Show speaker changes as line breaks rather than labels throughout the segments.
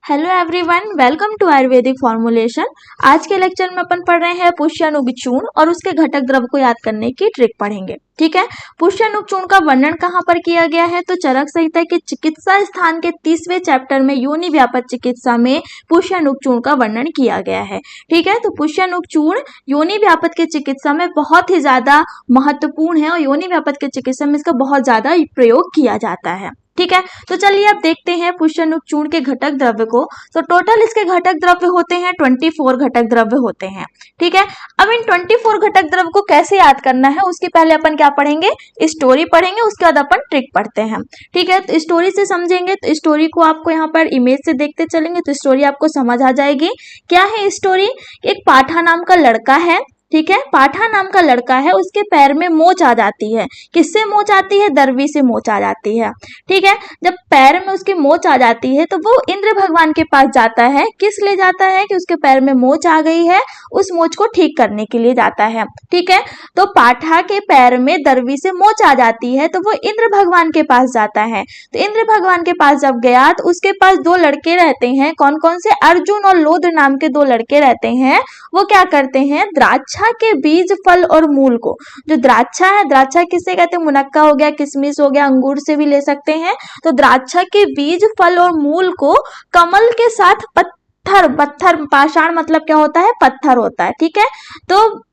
Hello everyone, welcome to ayurvedic formulation. आज के lecture में अपन पढ़ रहे हैं पुष्यानुग चूर्ण और उसके घटक द्रव्य को याद करने की ट्रिक पढ़ेंगे। ठीक है, पुष्यानुग चूर्ण का वर्णन कहाँ पर किया गया है? तो चरक संहिता के चिकित्सा स्थान के 30वें चैप्टर में योनि व्यापक चिकित्सा में पुष्यानुग चूर्ण का वर्णन किया गया है। ठीक है, तो पुष्यानुग चूर्ण योनि व्यापक के चिकित्सा में बहुत ही ज्यादा महत्वपूर्ण है और योनि व्यापक के चिकित्सा में इसका बहुत ज्यादा प्रयोग किया जाता है। ठीक है, तो चलिए अब देखते हैं पुष्यानुग चूर्ण के घटक द्रव्य को। तो टोटल इसके घटक द्रव्य होते हैं 24 घटक द्रव्य होते हैं। ठीक है, अब इन 24 घटक द्रव्य को कैसे याद करना है उसके पहले अपन क्या पढ़ेंगे? स्टोरी पढ़ेंगे, उसके बाद अपन ट्रिक पढ़ते हैं। ठीक है, तो स्टोरी से समझेंगे। तो स्टोरी को आपको यहाँ पर इमेज से देखते चलेंगे तो स्टोरी आपको समझ आ जाएगी। क्या है स्टोरी? एक पाठा नाम का लड़का है। ठीक है, पाठा नाम का लड़का है, उसके पैर में मोच आ जाती है। किससे मोच आती है? दर्वी से मोच आ जाती है। ठीक है, जब पैर में उसके मोच आ जाती है तो वो इंद्र भगवान के पास जाता है। किस लिए जाता है? कि उसके पैर में मोच आ गई है, उस मोच को ठीक करने के लिए जाता है। ठीक है, तो पाठा के पैर में दर्वी से मोच आ जाती है तो वो इंद्र भगवान के पास जाता है। तो इंद्र भगवान के पास जब गया तो उसके पास दो लड़के रहते हैं। कौन कौन से? अर्जुन और लोद्र नाम के दो लड़के रहते हैं। वो क्या करते हैं? द्राक्षा के बीज, फल और मूल को, जो द्राक्षा है, द्राक्षा किसे कहते हैं? मुनक्का हो गया, किशमिश हो गया, अंगूर से भी ले सकते हैं। तो द्राक्षा के बीज, फल और मूल को कमल के साथ पत्थर, पाषाण मतलब क्या होता है? पत्थर होता है। ठीक है, तो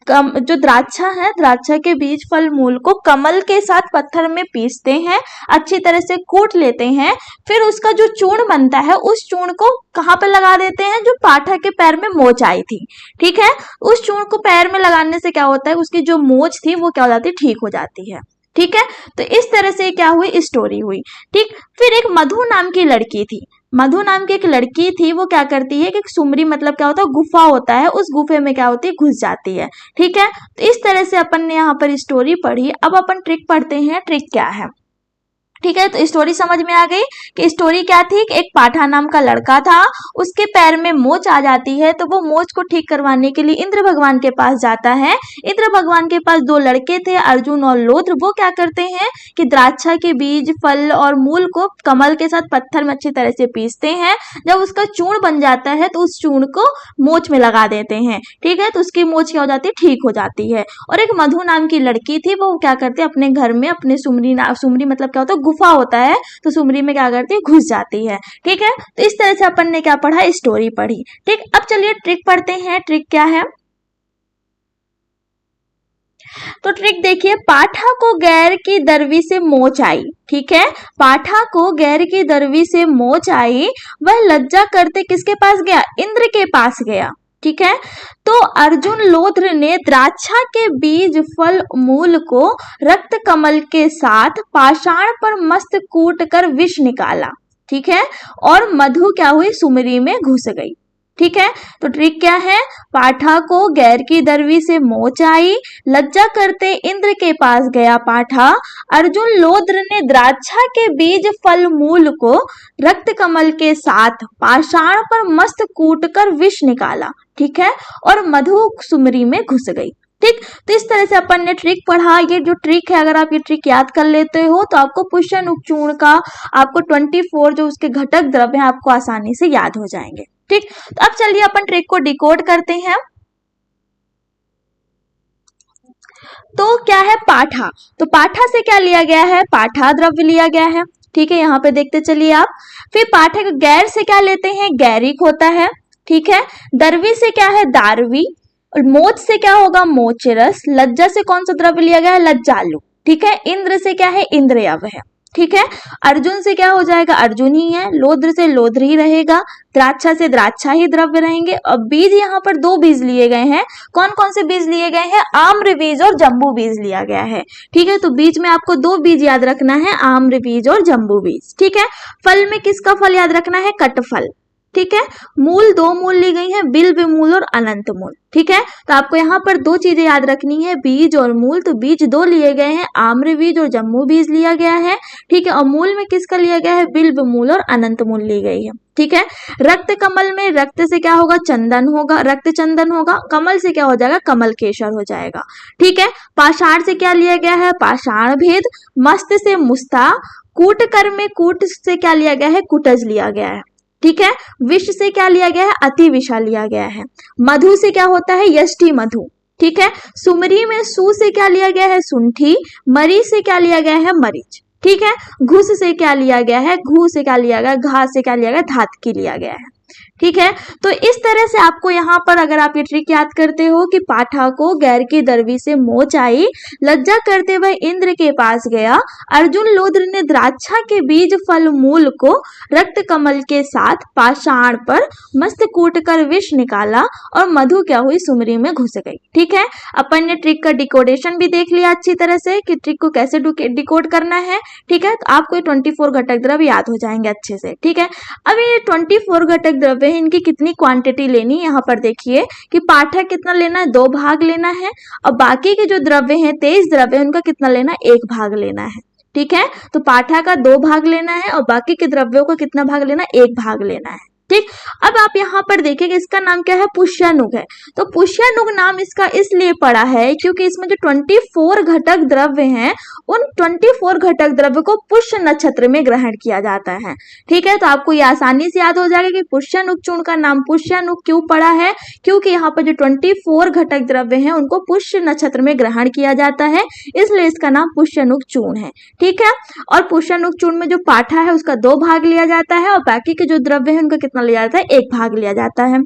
जो द्राक्षा है, द्राक्षा के बीज, फल, मूल को कमल के साथ पत्थर में पीसते हैं, अच्छी तरह से कूट लेते हैं। फिर उसका जो चूर्ण बनता है उस चूर्ण को कहाँ पे लगा देते हैं? जो पाठा के पैर में मोच आई थी। ठीक है, उस चूर्ण को पैर में लगाने से क्या होता है? उसकी जो मोच थी वो क्या हो जाती है? ठीक हो जाती है। ठीक है, तो इस तरह से क्या हुई? स्टोरी हुई। ठीक, फिर एक मधु नाम की लड़की थी। मधु नाम की एक लड़की थी, वो क्या करती है कि सुमरी मतलब क्या होता है? गुफा होता है, उस गुफे में क्या होती है? घुस जाती है। ठीक है, तो इस तरह से अपन ने यहाँ पर स्टोरी पढ़ी। अब अपन ट्रिक पढ़ते हैं। ट्रिक क्या है? ठीक है, तो स्टोरी समझ में आ गई कि स्टोरी क्या थी कि एक पाठा नाम का लड़का था, उसके पैर में मोच आ जाती है तो वो मोच को ठीक करवाने के लिए इंद्र भगवान के पास जाता है। इंद्र भगवान के पास दो लड़के थे, अर्जुन और लोद्र। वो क्या करते हैं कि द्राक्षा के बीज, फल और मूल को कमल के साथ पत्थर में अच्छी तरह से पीसते हैं। जब उसका चूर्ण बन जाता है तो उस चूर्ण को मोच में लगा देते हैं। ठीक है, तो उसकी मोच क्या हो जाती है? ठीक हो जाती है। और एक मधु नाम की लड़की थी, वो क्या करती है? अपने घर में अपने सुमरी मतलब क्या होता है? गुफा होता है, तो सुमरी में क्या करती है? घुस जाती है। ठीक है, तो इस तरह से अपन ने क्या पढ़ा? स्टोरी पढ़ी। ठीक, अब चलिए ट्रिक पढ़ते हैं। ट्रिक क्या है? तो ट्रिक देखिए, पाठा को गैर की दरवी से मोच आई। ठीक है, पाठा को गैर की दरवी से मोच आई। वह लज्जा करते किसके पास गया? इंद्र के पास गया। ठीक है, तो अर्जुन लोद्र ने द्राक्षा के बीज, फल, मूल को रक्त कमल के साथ पाषाण पर मस्त कूट कर विष निकाला। ठीक है, और मधु क्या हुई? सुमरी में घुस गई। ठीक है, तो ट्रिक क्या है? पाठा को गैर की दरवी से मोच आई, लज्जा करते इंद्र के पास गया पाठा। अर्जुन लोद्र ने द्राक्षा के बीज, फल, मूल को रक्त कमल के साथ पाषाण पर मस्त कूट कर विष निकाला। ठीक है, और मधु सुमरी में घुस गई। ठीक, तो इस तरह से अपन ने ट्रिक पढ़ा। ये जो ट्रिक है, अगर आप ये ट्रिक याद कर लेते हो तो आपको पुष्यानुग चूर्ण का, आपको 24 जो उसके घटक द्रव्य हैं आपको आसानी से याद हो जाएंगे। ठीक, तो अब चलिए अपन ट्रिक को डिकोड करते हैं। तो क्या है? पाठा। तो पाठा से क्या लिया गया है? पाठा द्रव्य लिया गया है। ठीक है, यहाँ पे देखते चलिए आप। फिर पाठा का गैर से क्या लेते हैं? गैरिक होता है। ठीक है, दरवी से क्या है? दारवी। और मोच से क्या होगा? मोचरस। लज्जा से कौन सा द्रव्य लिया गया है? लज्जालु। ठीक है, इंद्र से क्या है? इंद्रियव है। ठीक है, अर्जुन से क्या हो जाएगा? अर्जुन ही है। लोद्र से लोद्र ही रहेगा। द्राक्षा से द्राक्षा ही द्रव्य रहेंगे। और बीज, यहाँ पर दो बीज लिए गए हैं। कौन कौन से बीज लिए गए हैं? आम्र बीज और जम्बू बीज लिया गया है। ठीक है, तो बीज में आपको दो बीज याद रखना है, आम्र बीज और जम्बू बीज। ठीक है, फल में किसका फल याद रखना है? कटफल। ठीक है, मूल दो मूल ली गई है, बिल्व मूल और अनंत मूल। ठीक है, तो आपको यहाँ पर दो चीजें याद रखनी है, बीज और मूल। तो बीज दो लिए गए हैं, आम्र बीज और जम्बू बीज लिया गया है। ठीक है, और मूल में किसका लिया गया है? बिल्व मूल और अनंत मूल ली गई है। ठीक है, रक्त कमल में रक्त से क्या होगा? चंदन होगा, रक्त चंदन होगा। कमल से क्या हो जाएगा? कमल केशर हो जाएगा। ठीक है, पाषाण से क्या लिया गया है? पाषाण भेद। मस्त से मुस्ता। कूट कर में कूट से क्या लिया गया है? कुटज लिया गया है। ठीक है। विष से क्या लिया गया है, अति विषा लिया गया है। मधु से क्या होता है, यष्टि मधु, ठीक है। सुमरी में सु से क्या लिया गया है, सुंठी। मरी से क्या लिया गया है, मरीच, ठीक है। घुस से क्या लिया गया है, घू से क्या लिया गया, घा से क्या लिया गया, धातकी लिया गया है, ठीक है। तो इस तरह से आपको यहाँ पर अगर आप ये ट्रिक याद करते हो कि पाठा को गैर की दरवी से मोच आई, लज्जा करते हुए इंद्र के पास गया, अर्जुन लोद्र ने द्राक्षा के बीज फल मूल को रक्त कमल के साथ पाषाण पर मस्त कूट कर विष निकाला और मधु क्या हुई, सुमरी में घुस गई, ठीक है। अपन ने ट्रिक का डिकोडेशन भी देख लिया अच्छी तरह से कि ट्रिक को कैसे डिकोड करना है, ठीक है। तो आपको 24 घटक द्रव्य याद हो जाएंगे अच्छे से, ठीक है। अब ये 24 घटक द्रव्य इनकी कितनी क्वांटिटी लेनी, यहाँ पर देखिए कि पाठक कितना लेना है, 2 भाग लेना है, और बाकी के जो द्रव्य हैं 23 द्रव्य उनका कितना लेना है, 1 भाग लेना है, ठीक है। तो पाठा का 2 भाग लेना है और बाकी के द्रव्यों का कितना भाग लेना है, 1 भाग लेना है, ठीक। अब आप यहाँ पर देखिए इसका नाम क्या है, पुष्यानुग है। तो पुष्यानुग नाम इसका इसलिए पड़ा है क्योंकि इसमें जो 24 घटक द्रव्य हैं उन 24 घटक द्रव्य को पुष्य नक्षत्र में ग्रहण किया जाता है, ठीक है। तो आपको ये आसानी से याद हो जाएगा कि पुष्यानुग चूर्ण का नाम पुष्यानुग क्यों पड़ा है, क्योंकि यहाँ पर जो 24 घटक द्रव्य हैं उनको पुष्य नक्षत्र में ग्रहण किया जाता है, इसलिए इसका नाम पुष्यानुग चूर्ण है, ठीक है। और पुष्यानुग चूर्ण में जो पाठा है उसका 2 भाग लिया जाता है और बाकी के जो द्रव्य है उनका कितना लिया जाता है, 1 भाग लिया जाता है,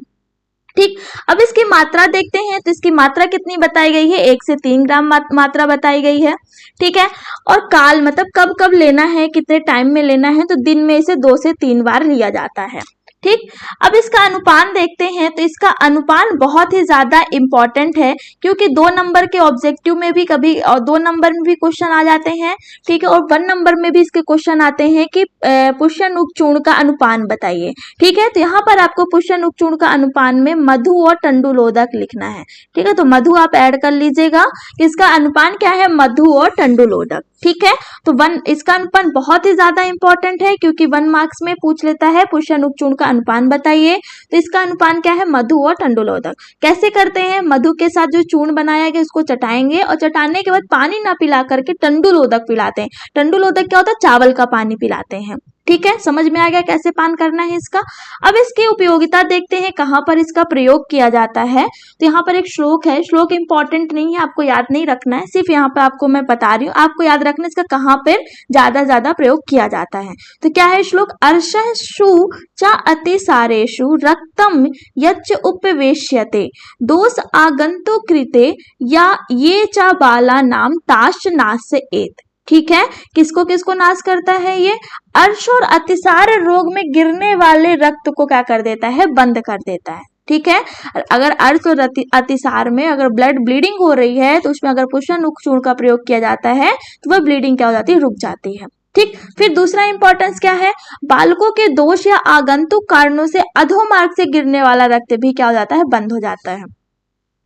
ठीक। अब इसकी मात्रा देखते हैं, तो इसकी मात्रा कितनी बताई गई है, 1 से 3 ग्राम मात्रा बताई गई है, ठीक है। और काल मतलब कब कब लेना है, कितने टाइम में लेना है, तो दिन में इसे 2 से 3 बार लिया जाता है, ठीक। अब इसका अनुपान देखते हैं, तो इसका अनुपान बहुत ही ज्यादा इंपॉर्टेंट है क्योंकि 2 नंबर के ऑब्जेक्टिव में भी कभी और 2 नंबर में भी क्वेश्चन आ जाते हैं, ठीक है। और 1 नंबर में भी इसके क्वेश्चन आते हैं कि पुष्यानुग चूर्ण का अनुपान बताइए, ठीक है। तो यहाँ पर आपको पुष्यानुग चूर्ण का अनुपान में मधु और टंडुलोदक लिखना है, ठीक है। तो मधु आप ऐड कर लीजिएगा, इसका अनुपान क्या है, मधु और टंडुलोदक, ठीक है। तो इसका अनुपान बहुत ही ज्यादा इंपॉर्टेंट है क्योंकि 1 मार्क्स में पूछ लेता है पुष्यानुग चूर्ण का अनुपान बताइए। तो इसका अनुपान क्या है, मधु और टंडुलोदक। कैसे करते हैं, मधु के साथ जो चूर्ण बनाया गया उसको चटाएंगे और चटाने के बाद पानी ना पिला करके टंडुलोदक पिलाते हैं। टंडुलोदक क्या होता है, चावल का पानी पिलाते हैं, ठीक है। समझ में आ गया कैसे पान करना है इसका। अब इसकी उपयोगिता देखते हैं, कहाँ पर इसका प्रयोग किया जाता है। तो यहाँ पर एक श्लोक है, श्लोक इंपॉर्टेंट नहीं है, आपको याद नहीं रखना है, सिर्फ यहाँ पर आपको मैं बता रही हूँ, आपको याद रखना है इसका कहाँ पर ज्यादा प्रयोग किया जाता है। तो क्या है श्लोक, अर्षु च अतिसारेषु रक्तम यच्च उपवेश्यते दोष आगंतु कृते या ये च बाला नाम ताश नाश एत, ठीक है। किसको किसको नाश करता है, ये अर्श और अतिसार रोग में गिरने वाले रक्त को क्या कर देता है, बंद कर देता है, ठीक है। अगर अर्श और अतिसार में अगर ब्लड ब्लीडिंग हो रही है तो उसमें अगर पुष्यानुग चूर्ण का प्रयोग किया जाता है तो वह ब्लीडिंग क्या हो जाती है, रुक जाती है, ठीक। फिर दूसरा इंपॉर्टेंस क्या है, बालकों के दोष या आगंतुक कारणों से अधोमार्ग से गिरने वाला रक्त भी क्या हो जाता है, बंद हो जाता है,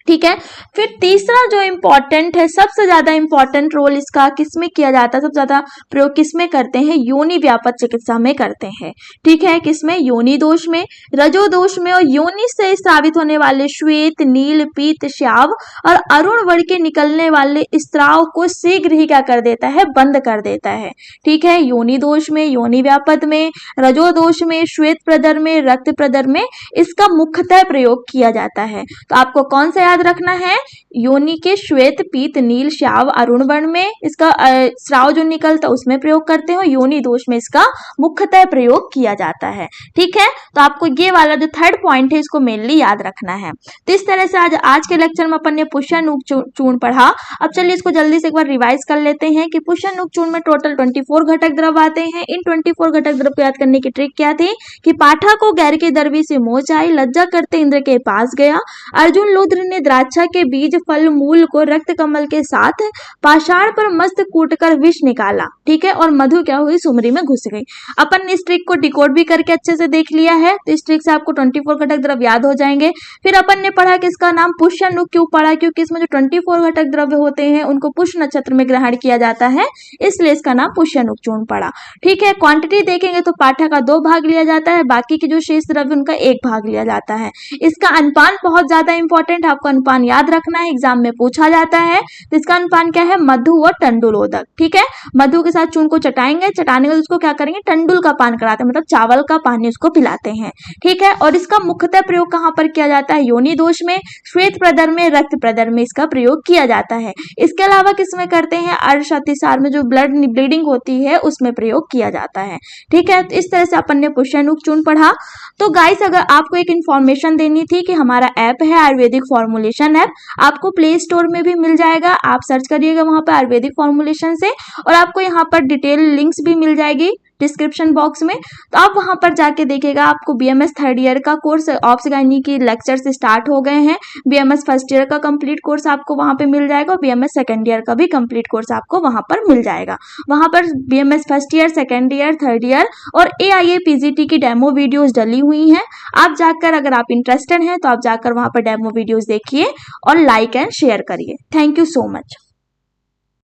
ठीक है। फिर तीसरा जो इंपॉर्टेंट है, सबसे ज्यादा इंपॉर्टेंट रोल इसका किसमें किया जाता है, सबसे ज्यादा प्रयोग किसमें करते हैं, योनि व्यापक चिकित्सा में करते हैं, ठीक है। किसमें, योनि दोष में, रजो दोष में, और योनि से स्रावित होने वाले श्वेत, नील, पीत, श्याव और अरुण वर्ण के निकलने वाले स्त्राव को शीघ्र ही क्या कर देता है, बंद कर देता है, ठीक है। योनि दोष में, योनि व्यापक में, रजो दोष में, श्वेत प्रदर में, रक्त प्रदर में इसका मुख्यतः प्रयोग किया जाता है। तो आपको कौन सा याद रखना है, योनि के श्वेत, पीत, नील, श्याव, अरुण वर्ण में इसका स्राव जो निकलता है उसमें प्रयोग करते हो, योनि दोष में इसका मुख्यतः प्रयोग किया जाता है, ठीक है। तो आपको ये वाला जो 3rd पॉइंट है इसको मेनली याद रखना है। तो इस तरह से आज के लेक्चर में अपन ने पुष्यानुग चूर्ण पढ़ा। अब चलिए इसको जल्दी से एक बार रिवाइज कर लेते हैं कि पुष्यानुग चूर्ण में टोटल 24 घटक द्रव्य आते हैं। इन 24 घटक द्रव्य को याद करने की ट्रिक क्या थी कि पाठा को गैर की दरवी से मोच आई, लज्जा करते इंद्र के पास गया, अर्जुन लोद्र ने द्राक्षा के बीज फल मूल को रक्त कमल के साथ पाषाण पर मस्त कूट कर विष निकाला, ठीक है। और मधु क्या हुई, सुमरी में घुस गई। अपन ने इस ट्रिक को डिकोड भी करके अच्छे से देख लिया है, तो इस ट्रिक से आपको 24 घटक द्रव्य याद हो जाएंगे। फिर अपन ने पढ़ा कि इसका नाम पुष्यानुग क्यों पड़ा, क्योंकि इसमें जो 24 घटक द्रव्य होते हैं उनको पुष्य नक्षत्र में ग्रहण किया जाता है, इसलिए इसका नाम पुष्यानुग चूर्ण पड़ा, ठीक है। क्वांटिटी देखेंगे तो पाठा का 2 भाग लिया जाता है, बाकी के जो शेष द्रव्य उनका 1 भाग लिया जाता है। इसका अनुपान बहुत ज्यादा इंपॉर्टेंट, आपको अनुपान याद रखना है, एग्जाम में पूछा जाता है। तो इसका अनुपान क्या है, मधु और टंडुलोदक। ठीक है, मधु के साथ चूर्ण को चटाएंगे, चटाने के बाद उसको क्या करेंगे, टंडुल का पान कराते हैं, मतलब चावल का पानी उसको पिलाते हैं। ठीक है, और इसका मुख्यतः प्रयोग कहाँ पर किया जाता है, योनि दोष में, श्वेत प्रदर में, रक्त प्रदर में इसका प्रयोग किया जाता है। इसके अलावा किसमें करते हैं, अर्श अतिसार में, जो ब्लीडिंग होती है उसमें प्रयोग किया जाता है। ठीक है, तो इस तरह से अपन ने पुष्यानुग चूर्ण पढ़ा। तो गाइस, अगर आपको एक इन्फॉर्मेशन देनी थी कि हमारा ऐप है आयुर्वेदिक फॉर्मुलेशन ऐप, आपको प्ले स्टोर में भी मिल जाएगा, आप सर्च करिएगा वहां पर आयुर्वेदिक फॉर्मुलेशन से, और आपको यहाँ पर डिटेल लिंक्स भी मिल जाएगी डिस्क्रिप्शन बॉक्स में। तो आप वहां पर जाके देखिएगा, आपको बीएमएस थर्ड ईयर का कोर्स ऑब्स गायनी की लेक्चर से स्टार्ट हो गए हैं, बीएमएस फर्स्ट ईयर का कंप्लीट कोर्स आपको वहां पे मिल जाएगा, और बीएमएस सेकंड ईयर का भी कंप्लीट कोर्स आपको वहां पर मिल जाएगा। वहां पर BMS first year, second year, third year और एआईए पीजीटी की डेमो वीडियोस डली हुई हैं। आप जाकर, अगर आप इंटरेस्टेड हैं तो आप जाकर वहां पर डेमो वीडियोस देखिए और लाइक एंड शेयर करिए। Thank you so much.